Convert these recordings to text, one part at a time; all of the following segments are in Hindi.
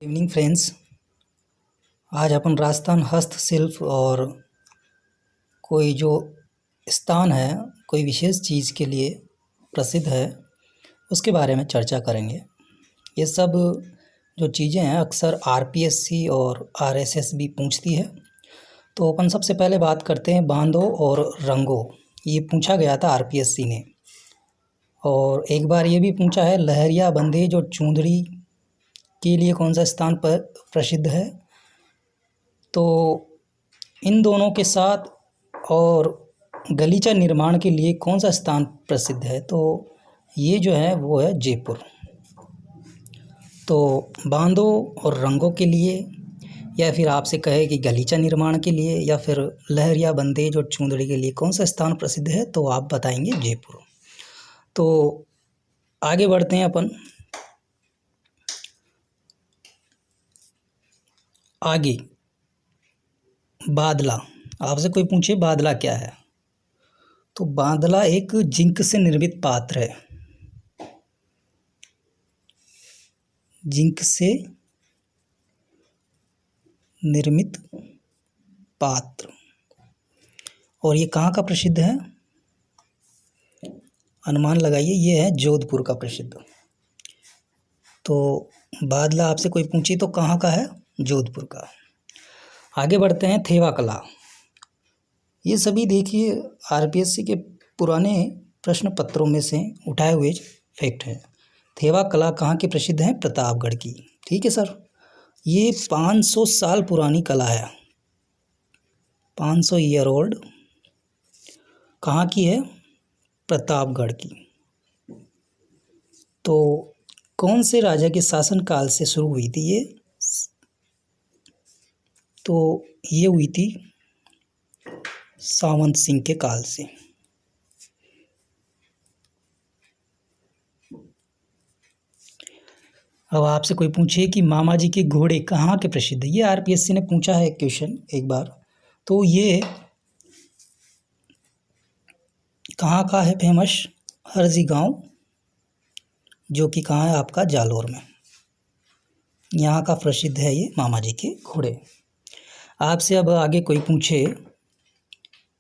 Evening friends. आज अपन राजस्थान हस्तशिल्प और कोई जो स्थान है, कोई विशेष चीज़ के लिए प्रसिद्ध है, उसके बारे में चर्चा करेंगे। ये सब जो चीज़ें हैं अक्सर आरपीएससी और आरएसएस भी पूछती है। तो अपन सबसे पहले बात करते हैं बांधों और रंगों। ये पूछा गया था आरपीएससी ने। और एक बार ये भी पूछा है लहरिया बंदेज और चूंदड़ी के लिए कौन सा स्थान पर प्रसिद्ध है। तो इन दोनों के साथ और गलीचा निर्माण के लिए कौन सा स्थान प्रसिद्ध है, तो ये जो है वो है जयपुर। तो बांधों और रंगों के लिए, या फिर आपसे कहे कि गलीचा निर्माण के लिए, या फिर लहरिया बंदेज और चूंदड़ी के लिए कौन सा स्थान प्रसिद्ध है, तो आप बताएंगे जयपुर। तो आगे बढ़ते हैं अपन। आगे बादला, आपसे कोई पूछे बादला क्या है, तो बादला एक जिंक से निर्मित पात्र है। जिंक से निर्मित पात्र। और ये कहाँ का प्रसिद्ध है, अनुमान लगाइए। ये है जोधपुर का प्रसिद्ध। तो बादला आपसे कोई पूछे तो कहाँ का है, जोधपुर का। आगे बढ़ते हैं थेवा कला। ये सभी देखिए आरपीएससी के पुराने प्रश्न पत्रों में से उठाए हुए फैक्ट हैं। थेवा कला कहाँ की प्रसिद्ध है, प्रतापगढ़ की। ठीक है सर। ये 500 साल पुरानी कला है, 500 ईयर ओल्ड। कहाँ की है, प्रतापगढ़ की। तो कौन से राजा के शासनकाल से शुरू हुई थी ये, तो ये हुई थी सावंत सिंह के काल से। अब आपसे कोई पूछे कि मामा जी के घोड़े कहाँ के प्रसिद्ध है, ये आरपीएससी ने पूछा है क्वेश्चन एक बार। तो ये कहाँ का है फेमस, हरजी गांव, जो कि कहाँ है आपका जालोर में। यहाँ का प्रसिद्ध है ये मामा जी के घोड़े। आपसे अब आगे कोई पूछे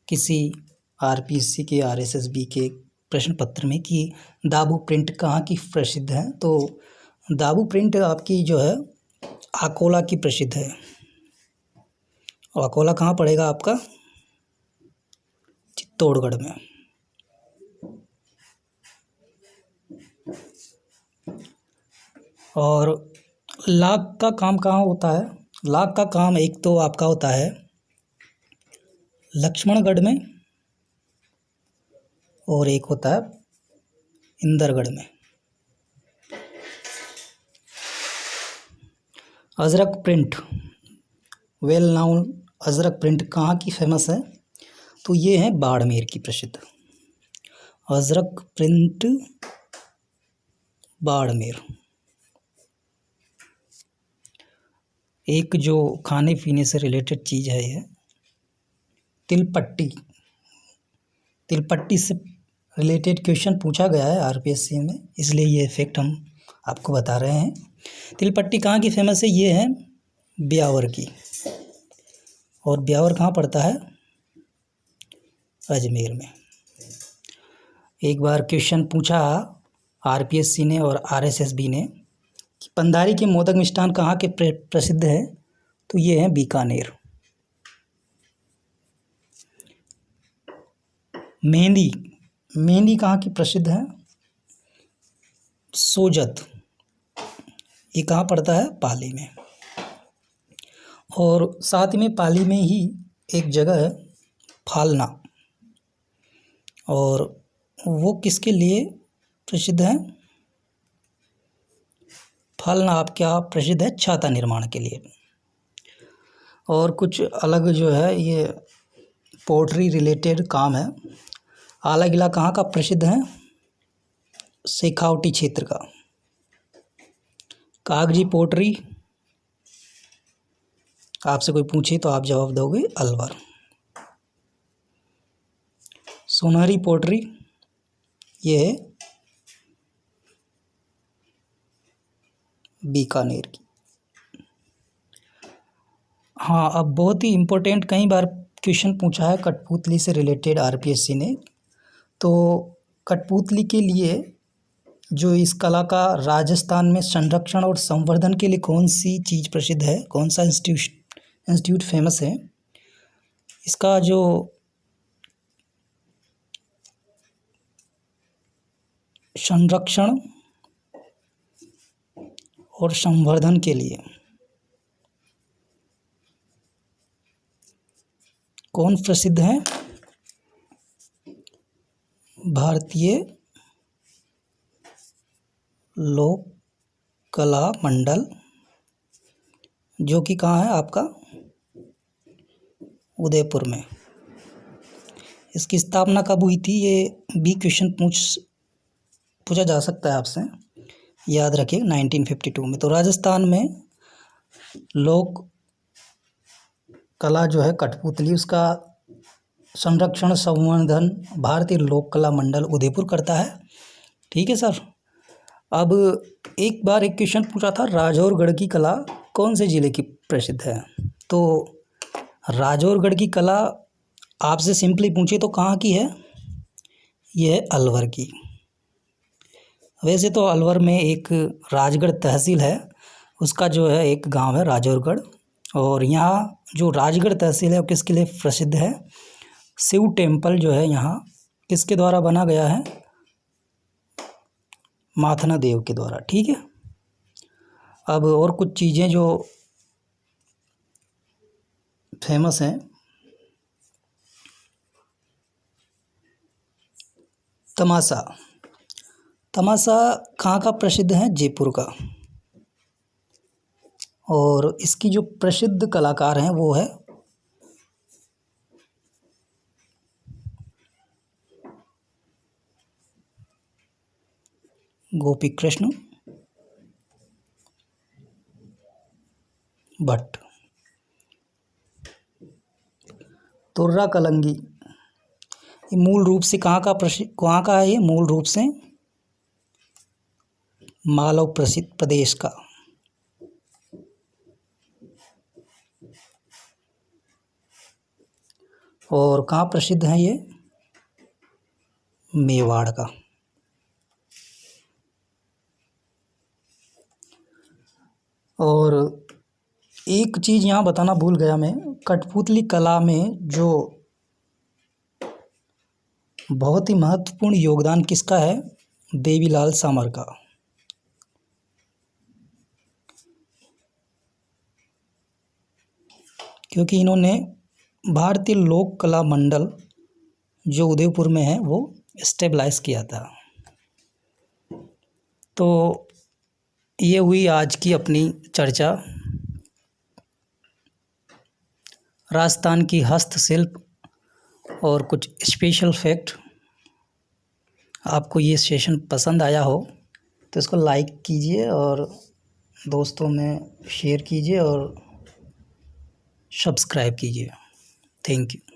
किसी आरपीएससी के आरएसएसबी के प्रश्न पत्र में कि दाबू प्रिंट कहाँ की प्रसिद्ध है, तो दाबू प्रिंट आपकी जो है अकोला की प्रसिद्ध है। और अकोला कहाँ पड़ेगा आपका, चित्तौड़गढ़ में। और लाख का काम कहाँ होता है, लाख का काम एक तो आपका होता है लक्ष्मणगढ़ में, और एक होता है इंदरगढ़ में। Ajrak print, well known Ajrak print कहाँ की फेमस है, तो ये है बाड़मेर की प्रसिद्ध। अजरक प्रिंट बाड़मेर। एक जो खाने पीने से रिलेटेड चीज़ है ये तिलपट्टी। तिलपट्टी से रिलेटेड क्वेश्चन पूछा गया है आरपीएससी में, इसलिए ये फैक्ट हम आपको बता रहे हैं। तिलपट्टी कहाँ की फेमस है, ये है ब्यावर की। और ब्यावर कहाँ पड़ता है, अजमेर में। एक बार क्वेश्चन पूछा आरपीएससी ने और आरएसएसबी ने कि पंधारी के मोदक मिष्ठान कहाँ के प्रसिद्ध है, तो ये है बीकानेर। मेहंदी, मेहंदी कहाँ की प्रसिद्ध है, सोजत। ये कहाँ पड़ता है, पाली में। और साथ में पाली में ही एक जगह है फालना, और वो किसके लिए प्रसिद्ध है, फालना आप क्या प्रसिद्ध है, छाता निर्माण के लिए। और कुछ अलग जो है ये पोट्री रिलेटेड काम है। आला किला कहाँ का प्रसिद्ध है, शेखावटी क्षेत्र का। कागजी पोट्री आपसे कोई पूछे तो आप जवाब दोगे अलवर। सोनारी पोट्री ये है बीकानेर की। हाँ, अब बहुत ही इम्पोर्टेंट कई बार क्वेश्चन पूछा है कठपुतली से रिलेटेड आरपीएससी ने। तो कठपुतली के लिए जो इस कला का राजस्थान में संरक्षण और संवर्धन के लिए कौन सी चीज़ प्रसिद्ध है, कौन सा इंस्टीट्यूट फेमस है, इसका जो संरक्षण और संवर्धन के लिए कौन प्रसिद्ध है? भारतीय लोक कला मंडल, जो कि कहाँ है आपका? उदयपुर में। इसकी स्थापना कब हुई थी, ये भी क्वेश्चन पूछा जा सकता है आपसे, याद रखिए 1952 में। तो राजस्थान में लोक कला जो है कठपुतली, उसका संरक्षण संवर्धन भारतीय लोक कला मंडल उदयपुर करता है। ठीक है सर। अब एक बार एक क्वेश्चन पूछा था, राजौरगढ़ की कला कौन से ज़िले की प्रसिद्ध है? तो राजौरगढ़ की कला आपसे सिंपली पूछे तो कहाँ की है? यह है अलवर की। वैसे तो अलवर में एक राजगढ़ तहसील है, उसका जो है एक गांव है राजौरगढ़, और यहाँ जो राजगढ़ तहसील है वो किसके लिए प्रसिद्ध है? शिव टेम्पल जो है यहाँ किसके द्वारा बना गया है? माथना देव के द्वारा। ठीक है। अब और कुछ चीज़ें जो फेमस हैं, तमाशा। तमाशा कहाँ का प्रसिद्ध है? जयपुर का। और इसकी जो प्रसिद्ध कलाकार हैं वो है गोपी कृष्ण भट्ट। तुर्रा कलंगी, ये मूल रूप से कहाँ का है? ये मूल रूप से मालव प्रदेश का। और कहाँ प्रसिद्ध है ये? मेवाड़ का। और एक चीज़ यहाँ बताना भूल गया मैं, कठपुतली कला में जो बहुत ही महत्वपूर्ण योगदान किसका है? देवीलाल सामर का। क्योंकि इन्होंने भारतीय लोक कला मंडल जो उदयपुर में है वो स्टेबलाइज किया था। तो ये हुई आज की अपनी चर्चा राजस्थान की हस्तशिल्प और कुछ स्पेशल फैक्ट। आपको ये सेशन पसंद आया हो तो इसको लाइक कीजिए और दोस्तों में शेयर कीजिए और सब्सक्राइब कीजिए। Thank you.